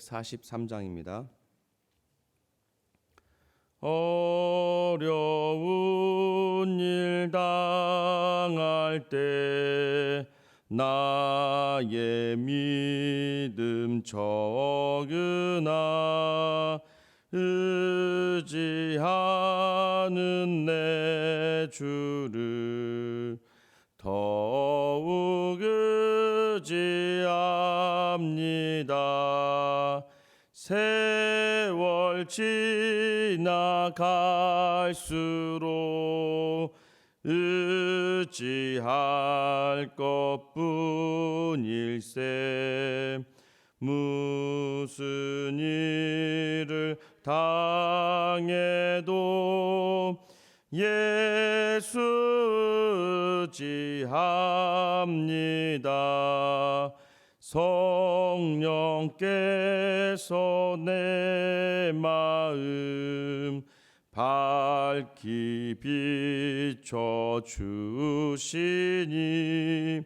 143장입니다. 어려운 일 당할 때 나의 믿음 적으나 의지하는 내 주를 더욱 의지합니다. 세월 지나갈수록 의지할 것뿐일세. 무슨 일을 당해도 예수 의지합니다. 성령께서 내 마음 밝히 비춰주시니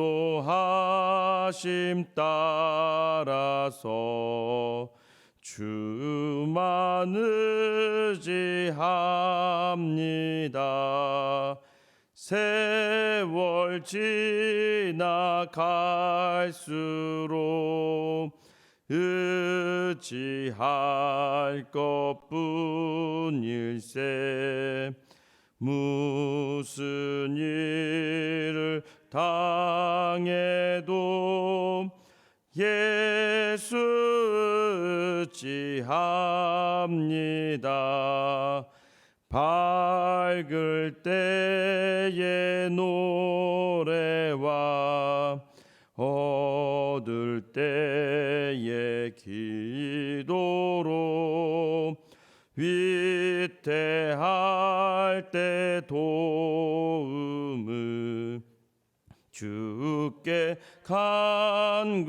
인도하심 따라서 주만 의지합니다. 세월 지나갈수록 의지할 것뿐일세. 무슨 일을 당해도 예수 의지합니다. 밝을 때의 노래와 어두울 때의 기도로 위태할 때 도움을 주께 간구합니다.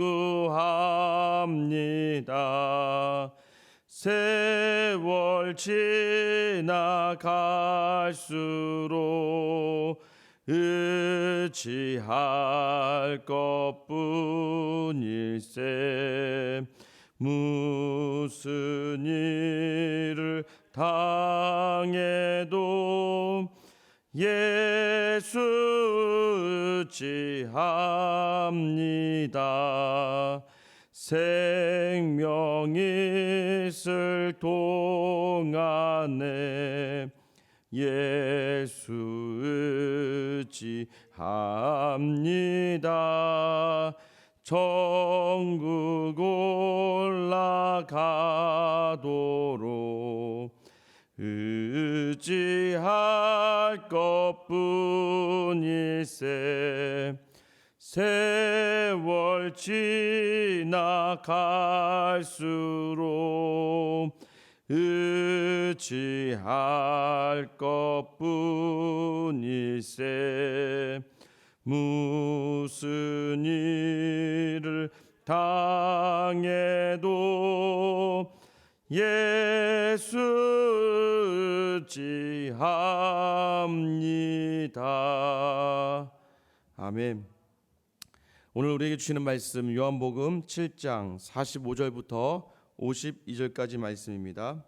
세월 지나갈수록 의지할 것뿐일세. 무슨 일을 당해도 예수 의지합니다. 생명 있을 동안에 예수 의지합니다. 천국 올라가도록 의지할 것뿐일세. 세월 지나갈수록 의지할 것뿐일세. 무슨 일을 당해도 예수 의지합니다. 아멘. 오늘 우리에게 주시는 말씀 요한복음 7장 45절부터 52절까지 말씀입니다.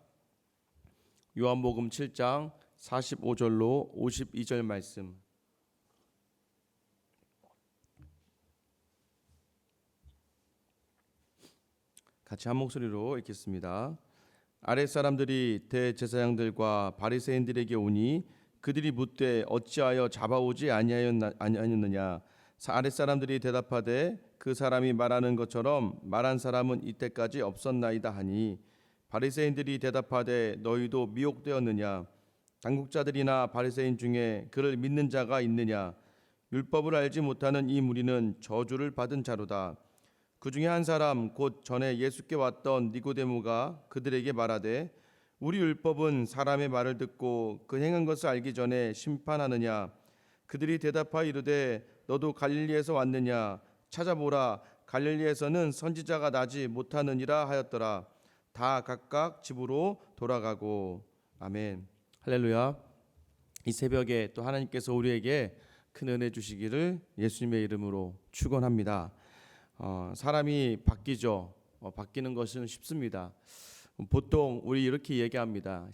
요한복음 7장 45절로 52절 말씀. 같이 한 목소리로 읽겠습니다. 아랫사람들이 대제사장들과 바리새인들에게 오니 그들이 묻되 어찌하여 잡아오지 아니하였느냐. 아랫사람들이 대답하되 그 사람이 말하는 것처럼 말한 사람은 이때까지 없었나이다 하니 바리새인들이 대답하되 너희도 미혹되었느냐. 당국자들이나 바리새인 중에 그를 믿는 자가 있느냐. 율법을 알지 못하는 이 무리는 저주를 받은 자로다. 그 중에 한 사람 곧 전에 예수께 왔던 니고데모가 그들에게 말하되 우리 율법은 사람의 말을 듣고 그 행한 것을 알기 전에 심판하느냐. 그들이 대답하여 이르되 너도 갈릴리에서 왔느냐. 찾아보라. 갈릴리에서는 선지자가 나지 못하느니라 하였더라. 다 각각 집으로 돌아가고. 아멘. 할렐루야. 이 새벽에 또 하나님께서 우리에게 큰 은혜 주시기를 예수님의 이름으로 축원합니다. 사람이 바뀌죠. 바뀌는 것은 쉽습니다. 보통 우리 이렇게 얘기합니다.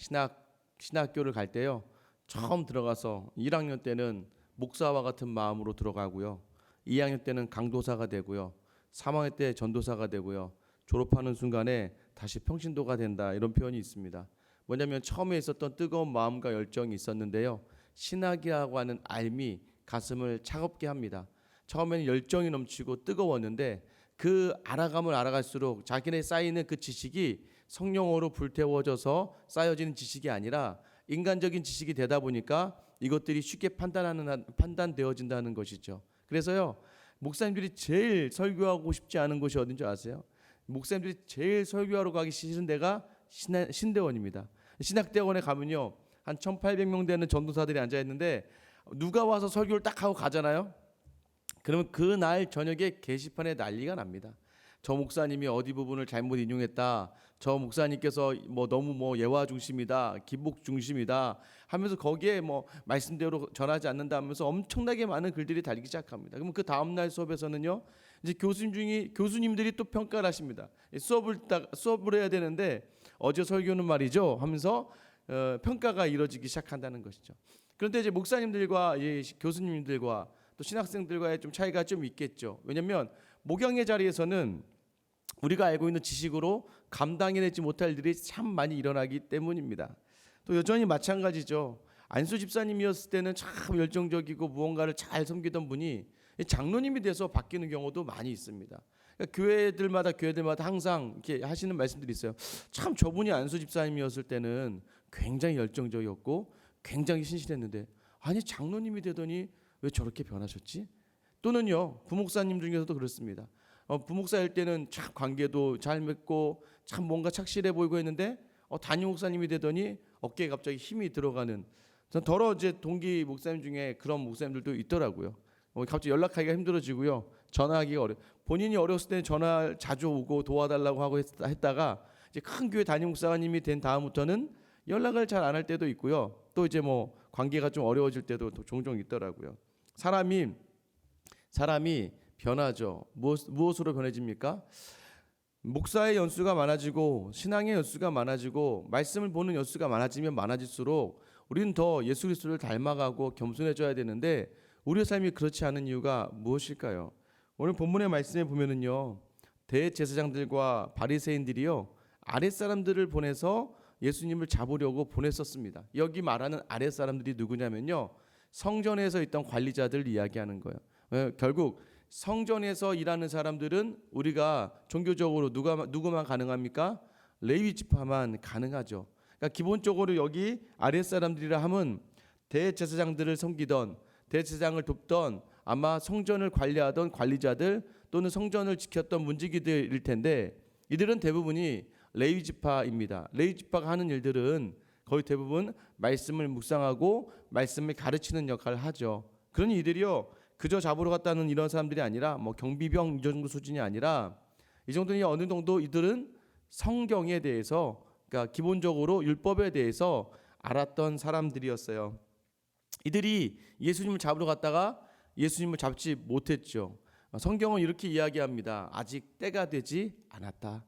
신학교를 갈 때요. 처음 들어가서 1학년 때는 목사와 같은 마음으로 들어가고요. 2학년 때는 강도사가 되고요. 3학년 때 전도사가 되고요. 졸업하는 순간에 다시 평신도가 된다. 이런 표현이 있습니다. 뭐냐면 처음에 있었던 뜨거운 마음과 열정이 있었는데요. 신학이라고 하는 알미 가슴을 차갑게 합니다. 처음에는 열정이 넘치고 뜨거웠는데 그 알아가면 알아갈수록 자기네 쌓이는 그 지식이 성령으로 불태워져서 쌓여지는 지식이 아니라 인간적인 지식이 되다 보니까 이것들이 쉽게 판단되어진다는 것이죠. 그래서요, 목사님들이 제일 설교하고 싶지 않은 곳이 어딘지 아세요? 목사님들이 제일 설교하러 가기 싫은 데가 신대원입니다. 신학대원에 가면요, 한 1,800명 되는 전도사들이 앉아 있는데 누가 와서 설교를 딱 하고 가잖아요. 그러면 그 날 저녁에 게시판에 난리가 납니다. 저 목사님이 어디 부분을 잘못 인용했다. 저 목사님께서 너무 예화 중심이다, 기복 중심이다 하면서 거기에 말씀대로 전하지 않는다 하면서 엄청나게 많은 글들이 달리기 시작합니다. 그러면 그 다음 날 수업에서는요, 이제 교수님들이 또 평가를 하십니다. 수업을 해야 되는데 어제 설교는 말이죠 하면서 평가가 이루어지기 시작한다는 것이죠. 그런데 이제 목사님들과 교수님들과 또 신학생들과의 좀 차이가 좀 있겠죠. 왜냐하면 목양의 자리에서는 우리가 알고 있는 지식으로 감당해내지 못할 일이 참 많이 일어나기 때문입니다. 또 여전히 마찬가지죠. 안수 집사님이었을 때는 참 열정적이고 무언가를 잘 섬기던 분이 장로님이 돼서 바뀌는 경우도 많이 있습니다. 그러니까 교회들마다 항상 이렇게 하시는 말씀들이 있어요. 참 저분이 안수 집사님이었을 때는 굉장히 열정적이었고 굉장히 신실했는데 아니 장로님이 되더니 왜 저렇게 변하셨지? 또는요, 부목사님 중에서도 그렇습니다. 부목사일 때는 참 관계도 잘 맺고 참 뭔가 착실해 보이고 했는데 담임 목사님이 되더니 어깨에 갑자기 힘이 들어가는, 전 더러 이제 동기 목사님 중에 그런 목사님들도 있더라고요. 갑자기 연락하기가 힘들어지고요. 전화하기가 본인이 어렸을 때는 전화 자주 오고 도와달라고 하고 했다가 이제 큰 교회 담임 목사님이 된 다음부터는 연락을 잘 안 할 때도 있고요. 또 이제 관계가 좀 어려워질 때도 종종 있더라고요. 사람이 변하죠. 무엇으로 변해집니까? 목사의 연수가 많아지고 신앙의 연수가 많아지고 말씀을 보는 연수가 많아지면 많아질수록 우리는 더 예수 그리스도를 닮아가고 겸손해져야 되는데 우리의 삶이 그렇지 않은 이유가 무엇일까요? 오늘 본문의 말씀에 보면은요, 대제사장들과 바리새인들이요 아랫사람들을 보내서 예수님을 잡으려고 보냈었습니다. 여기 말하는 아랫사람들이 누구냐면요, 성전에서 있던 관리자들 이야기하는 거예요. 결국 성전에서 일하는 사람들은 우리가 종교적으로 누구만 가능합니까? 레위 지파만 가능하죠. 그러니까 기본적으로 여기 아랫사람들이라 함은 대제사장들을 섬기던, 대제사장을 돕던, 아마 성전을 관리하던 관리자들 또는 성전을 지켰던 문지기들일 텐데 이들은 대부분이 레위 지파입니다. 레위 지파가 하는 일들은 거의 대부분 말씀을 묵상하고 말씀을 가르치는 역할을 하죠. 그러니 이들이요 그저 잡으러 갔다는 이런 사람들이 아니라 경비병 이 정도 수준이 아니라 이 정도니 어느 정도 이들은 성경에 대해서, 그러니까 기본적으로 율법에 대해서 알았던 사람들이었어요. 이들이 예수님을 잡으러 갔다가 예수님을 잡지 못했죠. 성경은 이렇게 이야기합니다. 아직 때가 되지 않았다.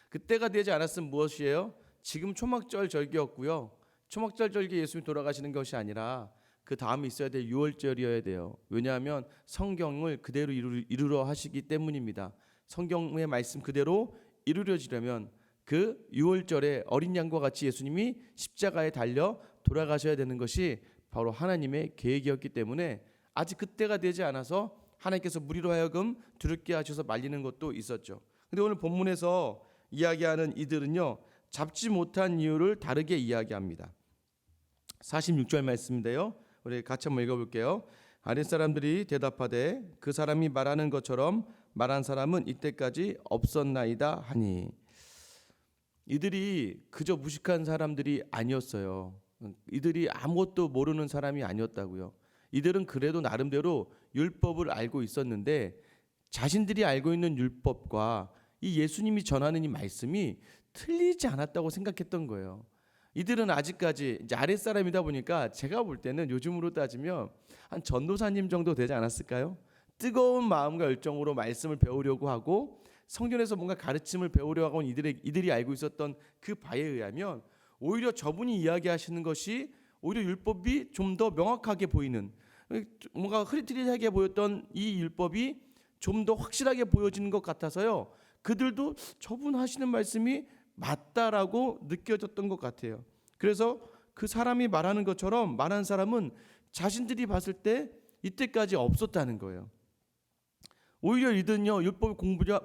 그 때가 되지 않았으면 무엇이에요? 지금 초막절 절기였고요. 초막절 절기 예수님이 돌아가시는 것이 아니라 그 다음에 있어야 될 유월절이어야 돼요. 왜냐하면 성경을 그대로 이루려 하시기 때문입니다. 성경의 말씀 그대로 이루어지려면 그 유월절에 어린 양과 같이 예수님이 십자가에 달려 돌아가셔야 되는 것이 바로 하나님의 계획이었기 때문에 아직 그때가 되지 않아서 하나님께서 무리로 하여금 두렵게 하셔서 말리는 것도 있었죠. 근데 오늘 본문에서 이야기하는 이들은요 잡지 못한 이유를 다르게 이야기합니다. 46절 말씀인데요, 우리 같이 한번 읽어볼게요. 아랫사람들이 대답하되 그 사람이 말하는 것처럼 말한 사람은 이때까지 없었나이다 하니. 이들이 그저 무식한 사람들이 아니었어요. 이들이 아무것도 모르는 사람이 아니었다고요. 이들은 그래도 나름대로 율법을 알고 있었는데 자신들이 알고 있는 율법과 이 예수님이 전하는 이 말씀이 틀리지 않았다고 생각했던 거예요. 이들은 아직까지 이제 아랫사람이다 보니까 제가 볼 때는 요즘으로 따지면 한 전도사님 정도 되지 않았을까요? 뜨거운 마음과 열정으로 말씀을 배우려고 하고 성경에서 뭔가 가르침을 배우려고 하고 이들이 알고 있었던 그 바에 의하면 오히려 저분이 이야기하시는 것이 오히려 율법이 좀 더 명확하게 보이는, 뭔가 흐릿흐릿하게 보였던 이 율법이 좀 더 확실하게 보여지는 것 같아서요, 그들도 저분 하시는 말씀이 맞다라고 느껴졌던 것 같아요. 그래서 그 사람이 말하는 것처럼 말한 사람은 자신들이 봤을 때 이때까지 없었다는 거예요. 오히려 이들은요, 율법을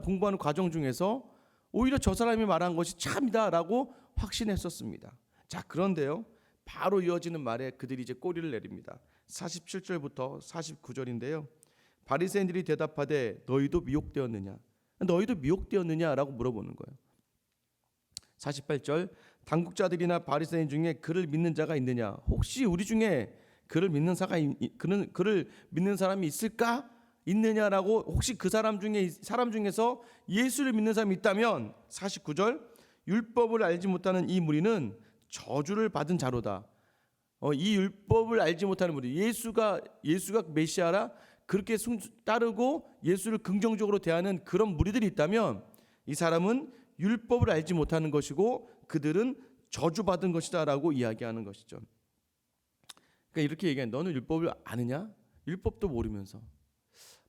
공부하는 과정 중에서 오히려 저 사람이 말한 것이 참이다라고 확신했었습니다. 자, 그런데요, 바로 이어지는 말에 그들이 이제 꼬리를 내립니다. 47절부터 49절인데요. 바리새인들이 대답하되 너희도 미혹되었느냐? 너희도 미혹되었느냐라고 물어보는 거예요. 48절, 당국자들이나 바리새인 중에 그를 믿는 자가 있느냐? 혹시 우리 중에 그를 믿는 사람이 있을까? 있느냐라고, 혹시 그 사람 중에서 예수를 믿는 사람이 있다면 49절, 율법을 알지 못하는 이 무리는 저주를 받은 자로다. 이 율법을 알지 못하는 무리, 예수가 메시아라 그렇게 따르고 예수를 긍정적으로 대하는 그런 무리들이 있다면 이 사람은 율법을 알지 못하는 것이고 그들은 저주받은 것이다라고 이야기하는 것이죠. 그러니까 이렇게 얘기해. 너는 율법을 아느냐? 율법도 모르면서.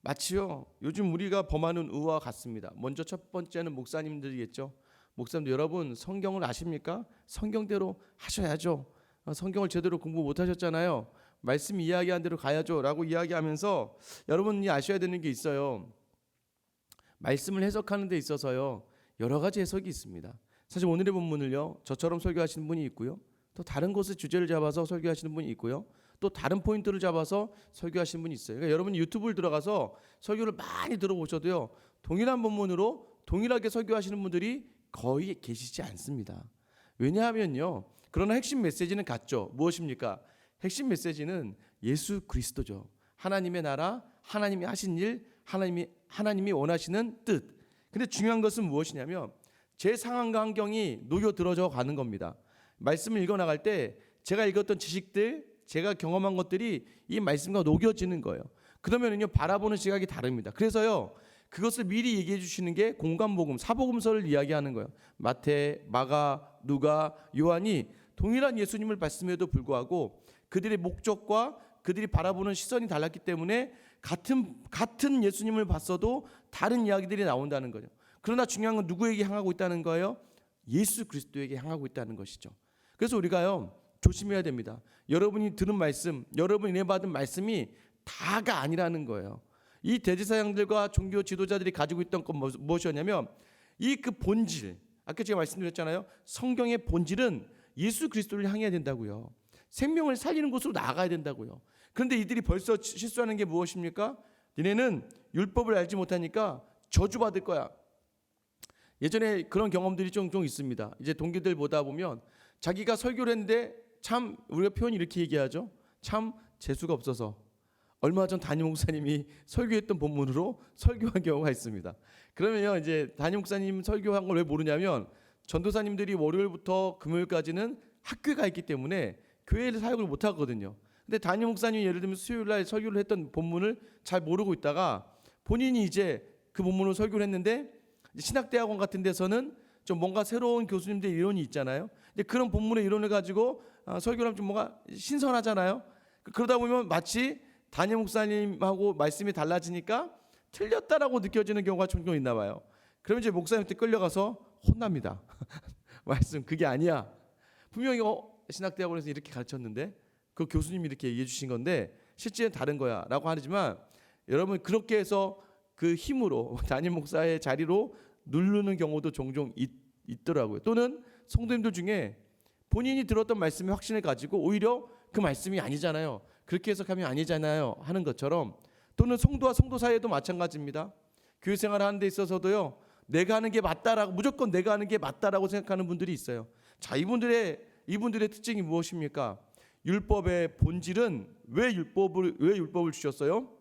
마치요, 요즘 우리가 범하는 의와 같습니다. 먼저 첫 번째는 목사님들이겠죠. 목사님들, 여러분 성경을 아십니까? 성경대로 하셔야죠. 성경을 제대로 공부 못하셨잖아요. 말씀 이야기한 대로 가야죠 라고 이야기하면서 여러분이 아셔야 되는 게 있어요. 말씀을 해석하는 데 있어서요, 여러 가지 해석이 있습니다. 사실 오늘의 본문을요, 저처럼 설교하시는 분이 있고요, 또 다른 곳의 주제를 잡아서 설교하시는 분이 있고요, 또 다른 포인트를 잡아서 설교하시는 분이 있어요. 그러니까 여러분이 유튜브를 들어가서 설교를 많이 들어보셔도요, 동일한 본문으로 동일하게 설교하시는 분들이 거의 계시지 않습니다. 왜냐하면요, 그러나 핵심 메시지는 같죠. 무엇입니까? 핵심 메시지는 예수 그리스도죠. 하나님의 나라, 하나님이 하신 일, 하나님이 원하시는 뜻. 근데 중요한 것은 무엇이냐면 제 상황과 환경이 녹여 들어져 가는 겁니다. 말씀을 읽어 나갈 때 제가 읽었던 지식들, 제가 경험한 것들이 이 말씀과 녹여지는 거예요. 그러면은요, 바라보는 시각이 다릅니다. 그래서요, 그것을 미리 얘기해 주시는 게 공관복음, 사복음서를 이야기하는 거예요. 마태, 마가, 누가, 요한이 동일한 예수님을 말씀에도 불구하고 그들의 목적과 그들이 바라보는 시선이 달랐기 때문에 같은 예수님을 봤어도 다른 이야기들이 나온다는 거죠. 그러나 중요한 건 누구에게 향하고 있다는 거예요? 예수 그리스도에게 향하고 있다는 것이죠. 그래서 우리가요, 조심해야 됩니다. 여러분이 들은 말씀, 여러분이 은혜받은 말씀이 다가 아니라는 거예요. 이 대제사장들과 종교 지도자들이 가지고 있던 건 무엇이었냐면 이 그 본질, 아까 제가 말씀드렸잖아요. 성경의 본질은 예수 그리스도를 향해야 된다고요. 생명을 살리는 곳으로 나아가야 된다고요. 그런데 이들이 벌써 실수하는 게 무엇입니까? 니네는 율법을 알지 못하니까 저주받을 거야. 예전에 그런 경험들이 좀 있습니다. 이제 동기들 보다 보면 자기가 설교를 했는데 참, 우리가 표현이 이렇게 얘기하죠. 참 재수가 없어서 얼마 전 담임 목사님이 설교했던 본문으로 설교한 경우가 있습니다. 그러면요, 이제 담임 목사님 설교한 걸 왜 모르냐면 전도사님들이 월요일부터 금요일까지는 학교가 있기 때문에 교회를 사역을 못 하거든요. 근데 담임 목사님이 예를 들면 수요일 날 설교를 했던 본문을 잘 모르고 있다가 본인이 이제 그 본문을 설교를 했는데 신학대학원 같은 데서는 좀 뭔가 새로운 교수님들의 이론이 있잖아요. 근데 그런 본문의 이론을 가지고 설교를 하면 좀 뭔가 신선하잖아요. 그러다 보면 마치 담임 목사님하고 말씀이 달라지니까 틀렸다라고 느껴지는 경우가 종종 있나 봐요. 그러면 이제 목사님한테 끌려가서 혼납니다. 말씀 그게 아니야. 분명히 신학대학원에서 이렇게 가르쳤는데 그 교수님이 이렇게 얘기해 주신 건데 실제는 다른 거야 라고 하지만, 여러분 그렇게 해서 그 힘으로 담임 목사의 자리로 누르는 경우도 종종 있더라고요. 또는 성도님들 중에 본인이 들었던 말씀의 확신을 가지고 오히려 그 말씀이 아니잖아요, 그렇게 해석하면 아니잖아요 하는 것처럼, 또는 성도와 성도 사이에도 마찬가지입니다. 교회 생활을 하는 데 있어서도요, 내가 하는 게 맞다라고, 무조건 내가 하는 게 맞다라고 생각하는 분들이 있어요. 자, 이분들의 특징이 무엇입니까? 율법의 본질은 왜 율법을 주셨어요?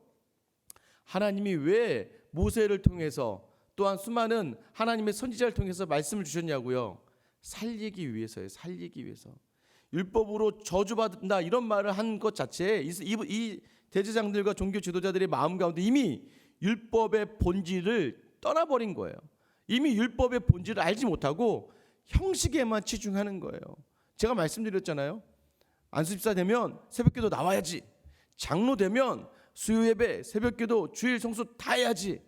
하나님이 왜 모세를 통해서 또한 수많은 하나님의 선지자를 통해서 말씀을 주셨냐고요? 살리기 위해서예요. 살리기 위해서. 율법으로 저주받는다 이런 말을 한 것 자체에 이 대제사장들과 종교 지도자들의 마음 가운데 이미 율법의 본질을 떠나버린 거예요. 이미 율법의 본질을 알지 못하고 형식에만 치중하는 거예요. 제가 말씀드렸잖아요. 안수집사 되면 새벽기도 나와야지. 장로 되면 수요예배, 새벽기도, 주일 성수 다 해야지.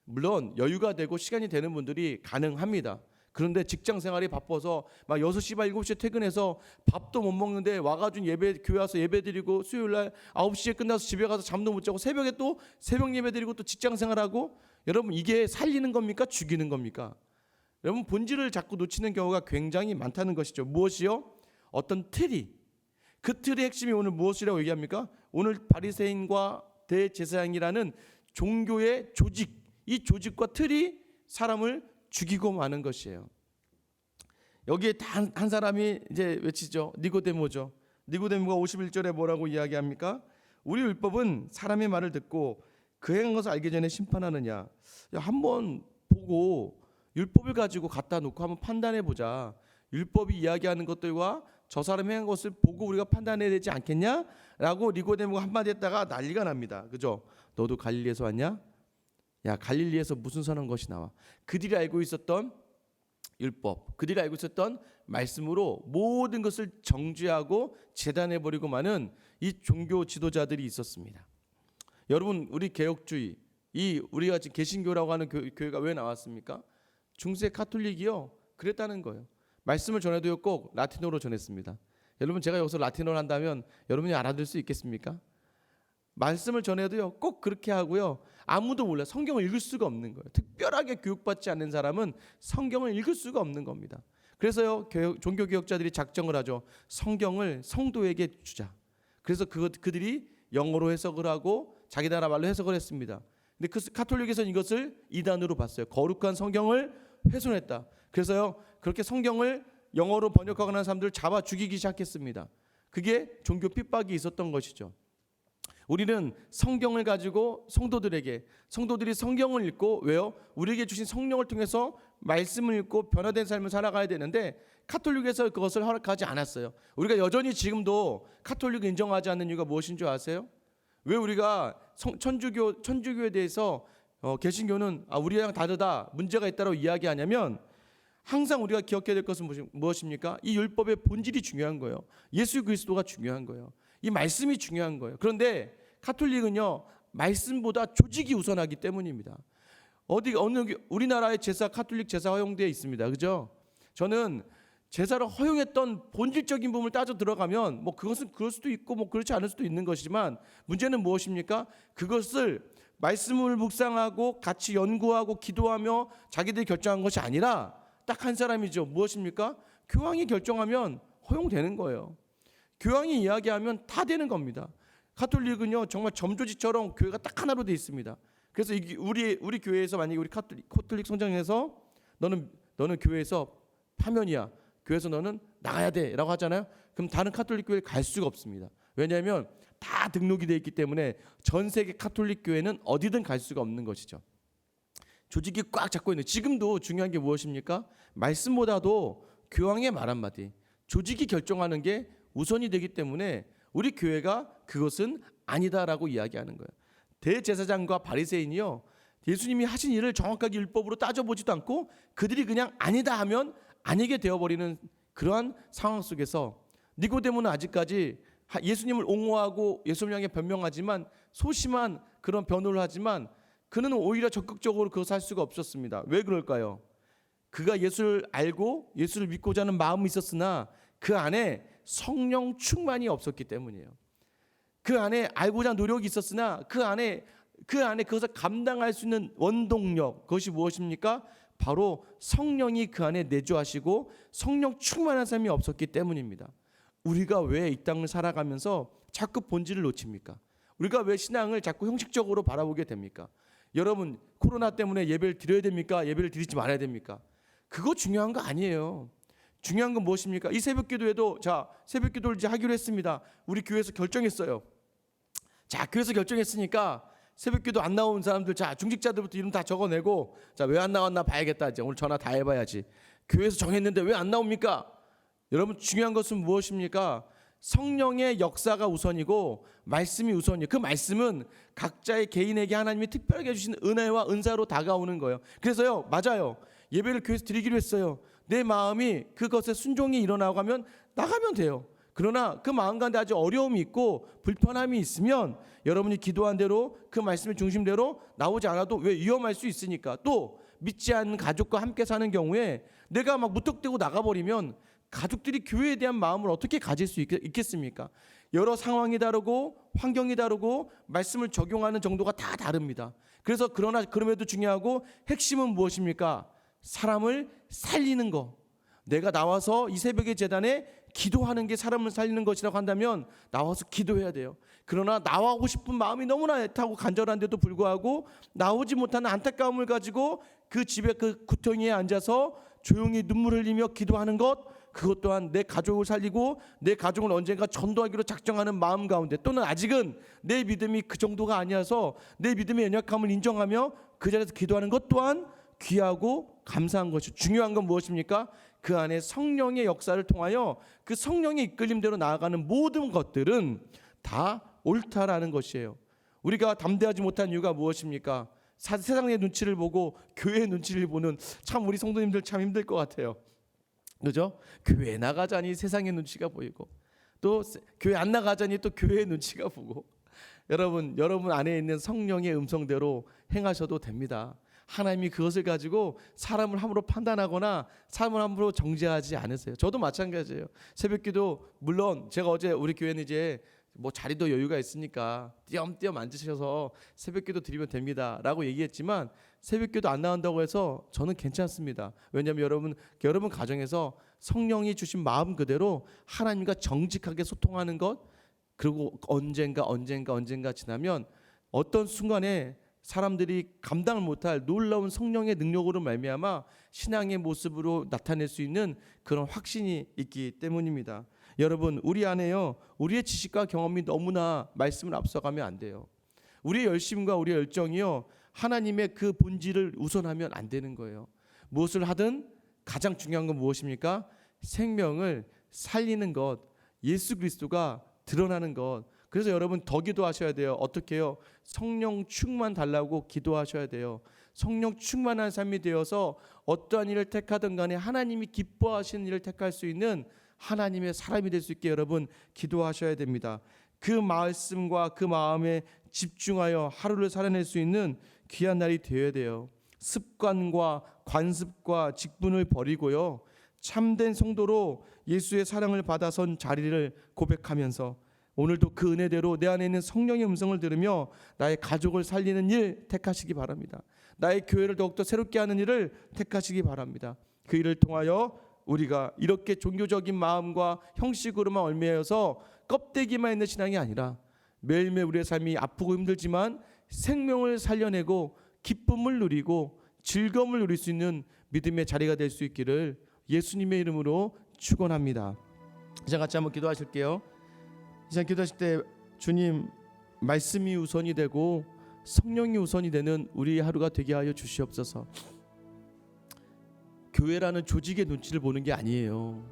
물론 여유가 되고 시간이 되는 분들이 가능합니다. 그런데 직장 생활이 바빠서 막 6시 반 7시에 퇴근해서 밥도 못 먹는데 와가지고 교회 와서 예배 드리고 수요일날 9시에 끝나서 집에 가서 잠도 못 자고 새벽에 또 새벽 예배 드리고 또 직장 생활하고, 여러분 이게 살리는 겁니까? 죽이는 겁니까? 여러분 본질을 자꾸 놓치는 경우가 굉장히 많다는 것이죠. 무엇이요? 어떤 틀이, 그 틀의 핵심이 오늘 무엇이라고 얘기합니까? 오늘 바리새인과 대제사장이라는 종교의 조직, 이 조직과 틀이 사람을 죽이고 마는 것이에요. 여기에 한 사람이 이제 외치죠. 니고데모죠. 니고데모가 51절에 뭐라고 이야기합니까? 우리 율법은 사람의 말을 듣고 그 행한 것을 알기 전에 심판하느냐. 야, 한번 보고 율법을 가지고 갖다 놓고 한번 판단해 보자. 율법이 이야기하는 것들과 저 사람이 행한 것을 보고 우리가 판단해야 되지 않겠냐라고 니고데모가 한마디 했다가 난리가 납니다. 그죠? 너도 갈릴리에서 왔냐? 야, 갈릴리에서 무슨 선한 것이 나와? 그들이 알고 있었던 율법, 그들이 알고 있었던 말씀으로 모든 것을 정죄하고 재단해버리고 마는 이 종교 지도자들이 있었습니다. 여러분, 우리 개혁주의, 우리가 지금 개신교라고 하는 교회가 왜 나왔습니까? 중세 카톨릭이요 그랬다는 거예요. 말씀을 전해도요 꼭 라틴어로 전했습니다. 여러분, 제가 여기서 라틴어를 한다면 여러분이 알아들을 수 있겠습니까? 말씀을 전해도요 꼭 그렇게 하고요. 아무도 몰라요. 성경을 읽을 수가 없는 거예요. 특별하게 교육받지 않는 사람은 성경을 읽을 수가 없는 겁니다. 그래서요 종교개혁자들이 작정을 하죠. 성경을 성도에게 주자. 그래서 그들이 영어로 해석을 하고 자기 나라 말로 해석을 했습니다. 근데 그 카톨릭에서는 이것을 이단으로 봤어요. 거룩한 성경을 훼손했다. 그래서요 그렇게 성경을 영어로 번역하거나 하는 사람들을 잡아 죽이기 시작했습니다. 그게 종교 핍박이 있었던 것이죠. 우리는 성경을 가지고 성도들이 성경을 읽고, 왜요? 우리에게 주신 성령을 통해서 말씀을 읽고 변화된 삶을 살아가야 되는데 카톨릭에서 그것을 허락하지 않았어요. 우리가 여전히 지금도 카톨릭을 인정하지 않는 이유가 무엇인 줄 아세요? 왜 우리가 천주교에 대해서 개신교는 우리랑 다르다, 문제가 있다고 이야기하냐면, 항상 우리가 기억해야 될 것은 무엇입니까? 이 율법의 본질이 중요한 거예요. 예수 그리스도가 중요한 거예요. 이 말씀이 중요한 거예요. 그런데 카톨릭은요 말씀보다 조직이 우선하기 때문입니다. 우리나라의 제사, 카톨릭 제사 허용되어 있습니다. 그죠? 저는 제사를 허용했던 본질적인 부분을 따져 들어가면 그것은 그럴 수도 있고 그렇지 않을 수도 있는 것이지만, 문제는 무엇입니까? 그것을 말씀을 묵상하고 같이 연구하고 기도하며 자기들이 결정한 것이 아니라 딱 한 사람이죠. 무엇입니까? 교황이 결정하면 허용되는 거예요. 교황이 이야기하면 다 되는 겁니다. 카톨릭은요 정말 점조지처럼 교회가 딱 하나로 되어 있습니다. 그래서 우리 교회에서 만약에 우리 카톨릭 성장에서 너는 교회에서 파면이야, 교회에서 너는 나가야 돼라고 하잖아요. 그럼 다른 카톨릭 교회에 갈 수가 없습니다. 왜냐하면 다 등록이 되어 있기 때문에 전 세계 카톨릭 교회는 어디든 갈 수가 없는 것이죠. 조직이 꽉 잡고 있는, 지금도 중요한 게 무엇입니까? 말씀보다도 교황의 말 한마디, 조직이 결정하는 게 우선이 되기 때문에 우리 교회가 그것은 아니다라고 이야기하는 거예요. 대제사장과 바리새인이요 예수님이 하신 일을 정확하게 율법으로 따져보지도 않고 그들이 그냥 아니다 하면 아니게 되어버리는 그러한 상황 속에서 니고데모는 아직까지 예수님을 옹호하고 예수님을 향해 변명하지만, 소심한 그런 변호를 하지만 그는 오히려 적극적으로 그것을 할 수가 없었습니다. 왜 그럴까요? 그가 예수를 알고 예수를 믿고자 하는 마음이 있었으나 그 안에 성령 충만이 없었기 때문이에요. 그 안에 알고자 하는 노력이 있었으나 그 안에 그것을 감당할 수 있는 원동력, 그것이 무엇입니까? 바로 성령이 그 안에 내주하시고 성령 충만한 삶이 없었기 때문입니다. 우리가 왜 이 땅을 살아가면서 자꾸 본질을 놓칩니까? 우리가 왜 신앙을 자꾸 형식적으로 바라보게 됩니까? 여러분, 코로나 때문에 예배를 드려야 됩니까? 예배를 드리지 말아야 됩니까? 그거 중요한 거 아니에요. 중요한 건 무엇입니까? 이 새벽 기도에도 새벽 기도를 이제 하기로 했습니다. 우리 교회에서 결정했어요. 교회에서 결정했으니까 새벽 기도 안 나온 사람들, 중직자들부터 이름 다 적어내고, 왜 안 나왔나 봐야겠다. 이제 오늘 전화 다 해봐야지. 교회에서 정했는데 왜 안 나옵니까? 여러분 중요한 것은 무엇입니까? 성령의 역사가 우선이고 말씀이 우선이에요. 그 말씀은 각자의 개인에게 하나님이 특별하게 주신 은혜와 은사로 다가오는 거예요. 그래서요, 맞아요. 예배를 교회에서 드리기로 했어요. 내 마음이 그것에 순종이 일어나가면 나가면 돼요. 그러나 그 마음 가운데 아주 어려움이 있고 불편함이 있으면 여러분이 기도한 대로 그 말씀의 중심대로 나오지 않아도 왜 위험할 수 있으니까. 또 믿지 않는 가족과 함께 사는 경우에 내가 막 무턱대고 나가버리면 가족들이 교회에 대한 마음을 어떻게 가질 수 있겠습니까? 여러 상황이 다르고 환경이 다르고 말씀을 적용하는 정도가 다 다릅니다. 그래서 그럼에도 중요하고 핵심은 무엇입니까? 사람을 살리는 거. 내가 나와서 이 새벽의 제단에 기도하는 게 사람을 살리는 것이라고 한다면 나와서 기도해야 돼요. 그러나 나오고 싶은 마음이 너무나 애타고 간절한데도 불구하고 나오지 못하는 안타까움을 가지고 그 집에 그 구덩이에 앉아서 조용히 눈물 흘리며 기도하는 것, 그것 또한 내 가족을 살리고 내 가족을 언젠가 전도하기로 작정하는 마음 가운데, 또는 아직은 내 믿음이 그 정도가 아니어서 내 믿음의 연약함을 인정하며 그 자리에서 기도하는 것 또한 귀하고 감사한 것이. 중요한 건 무엇입니까? 그 안에 성령의 역사를 통하여 그 성령의 이끌림대로 나아가는 모든 것들은 다 옳다라는 것이에요. 우리가 담대하지 못한 이유가 무엇입니까? 세상의 눈치를 보고 교회의 눈치를 보는, 참 우리 성도님들 참 힘들 것 같아요. 그죠? 교회 나가자니 세상의 눈치가 보이고, 또 교회 안 나가자니 또 교회의 눈치가 보고. 여러분 안에 있는 성령의 음성대로 행하셔도 됩니다. 하나님이 그것을 가지고 사람을 함부로 판단하거나 사람을 함부로 정죄하지 않으세요. 저도 마찬가지예요. 새벽기도, 물론 제가 어제 우리 교회는 이제 뭐 자리도 여유가 있으니까 띄엄띄엄 앉으셔서 새벽기도 드리면 됩니다 라고 얘기했지만, 새벽기도 안 나온다고 해서 저는 괜찮습니다. 왜냐하면 여러분 가정에서 성령이 주신 마음 그대로 하나님과 정직하게 소통하는 것, 그리고 언젠가 지나면 어떤 순간에 사람들이 감당을 못할 놀라운 성령의 능력으로 말미암아 신앙의 모습으로 나타낼 수 있는 그런 확신이 있기 때문입니다. 여러분, 우리 안에요, 우리의 지식과 경험이 너무나 말씀을 앞서가면 안 돼요. 우리의 열심과 우리의 열정이요, 하나님의 그 본질을 우선하면 안 되는 거예요. 무엇을 하든 가장 중요한 건 무엇입니까? 생명을 살리는 것, 예수 그리스도가 드러나는 것. 그래서 여러분 더 기도하셔야 돼요. 어떻게 해요? 성령 충만 달라고 기도하셔야 돼요. 성령 충만한 삶이 되어서 어떠한 일을 택하든 간에 하나님이 기뻐하시는 일을 택할 수 있는 하나님의 사람이 될 수 있게 여러분 기도하셔야 됩니다. 그 말씀과 그 마음에 집중하여 하루를 살아낼 수 있는 귀한 날이 되어야 돼요. 습관과 관습과 직분을 버리고요, 참된 성도로 예수의 사랑을 받아선 자리를 고백하면서 오늘도 그 은혜대로 내 안에 있는 성령의 음성을 들으며 나의 가족을 살리는 일 택하시기 바랍니다. 나의 교회를 더욱더 새롭게 하는 일을 택하시기 바랍니다. 그 일을 통하여 우리가 이렇게 종교적인 마음과 형식으로만 얽매여서 껍데기만 있는 신앙이 아니라 매일매일 우리의 삶이 아프고 힘들지만 생명을 살려내고 기쁨을 누리고 즐거움을 누릴 수 있는 믿음의 자리가 될 수 있기를 예수님의 이름으로 축원합니다. 이제 같이 한번 기도하실게요. 이제 기도하실 때, 주님, 말씀이 우선이 되고 성령이 우선이 되는 우리 하루가 되게 하여 주시옵소서. 교회라는 조직의 눈치를 보는 게 아니에요.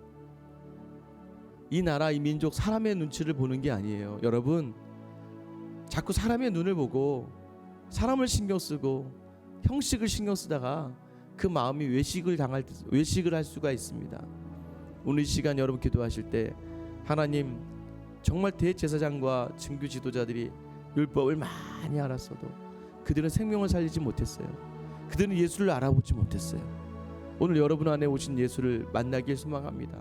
이 나라, 이 민족, 사람의 눈치를 보는 게 아니에요. 여러분, 자꾸 사람의 눈을 보고 사람을 신경 쓰고 형식을 신경 쓰다가 그 마음이 외식을 할 수가 있습니다. 오늘 이 시간 여러분 기도하실 때, 하나님, 정말 대제사장과 증교 지도자들이 율법을 많이 알았어도 그들은 생명을 살리지 못했어요. 그들은 예수를 알아보지 못했어요. 오늘 여러분 안에 오신 예수를 만나길 소망합니다.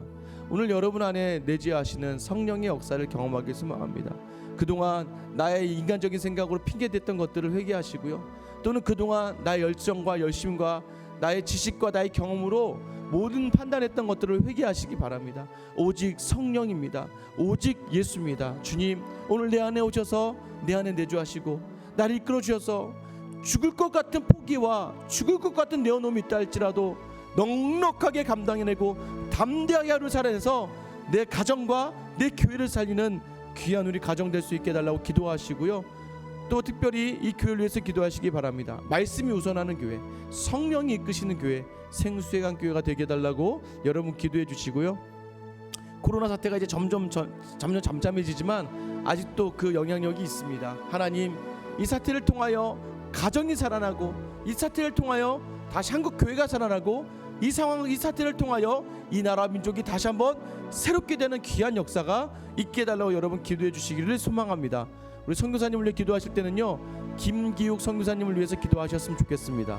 오늘 여러분 안에 내재하시는 성령의 역사를 경험하길 소망합니다. 그동안 나의 인간적인 생각으로 핑계댔던 것들을 회개하시고요, 또는 그동안 나의 열정과 열심과 나의 지식과 나의 경험으로 모든 판단했던 것들을 회개하시기 바랍니다. 오직 성령입니다. 오직 예수입니다. 주님, 오늘 내 안에 오셔서 내 안에 내주하시고 나를 이끌어 주셔서 죽을 것 같은 포기와 죽을 것 같은 내어놓음이 있다 할지라도 넉넉하게 감당해내고 담대하게 하루를 살아내서 내 가정과 내 교회를 살리는 귀한 우리 가정 될 수 있게 해달라고 기도하시고요, 또 특별히 이 교회를 위해서 기도하시기 바랍니다. 말씀이 우선하는 교회, 성령이 이끄시는 교회, 생수의 강 교회가 되게 해달라고 여러분 기도해 주시고요, 코로나 사태가 이제 점점 잠잠해지지만 아직도 그 영향력이 있습니다. 하나님, 이 사태를 통하여 가정이 살아나고, 이 사태를 통하여 다시 한국 교회가 살아나고, 이 사태를 통하여 이 나라 민족이 다시 한번 새롭게 되는 귀한 역사가 있게 해달라고 여러분 기도해 주시기를 소망합니다. 우리 선교사님을 위해 기도하실 때는요, 김기욱 선교사님을 위해서 기도하셨으면 좋겠습니다.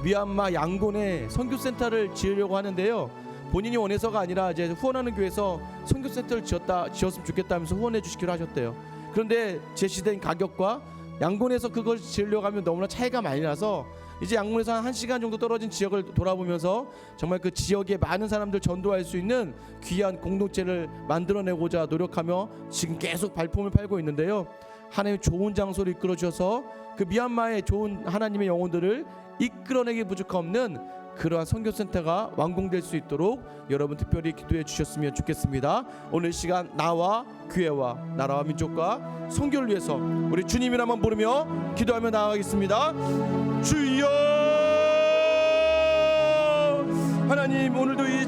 미얀마 양곤에 선교센터를 지으려고 하는데요, 본인이 원해서가 아니라 이제 후원하는 교회에서 선교센터를 지었으면 좋겠다면서 후원해 주시기로 하셨대요. 그런데 제시된 가격과 양곤에서 그걸 지으려고 하면 너무나 차이가 많이 나서 이제 양곤에서 한 1시간 정도 떨어진 지역을 돌아보면서 정말 그 지역에 많은 사람들 전도할 수 있는 귀한 공동체를 만들어내고자 노력하며 지금 계속 발품을 팔고 있는데요, 하나님 좋은 장소를 이끌어 주셔서 그 미얀마의 좋은 하나님의 영혼들을 이끌어내기 부족함없는 그러한 선교센터가 완공될 수 있도록 여러분 특별히 기도해 주셨으면 좋겠습니다. 오늘 시간 나와 교회와 나라와 민족과 선교를 위해서 우리 주님이라만 부르며 기도하며 나아가겠습니다. 주여, 하나님, 오늘도 이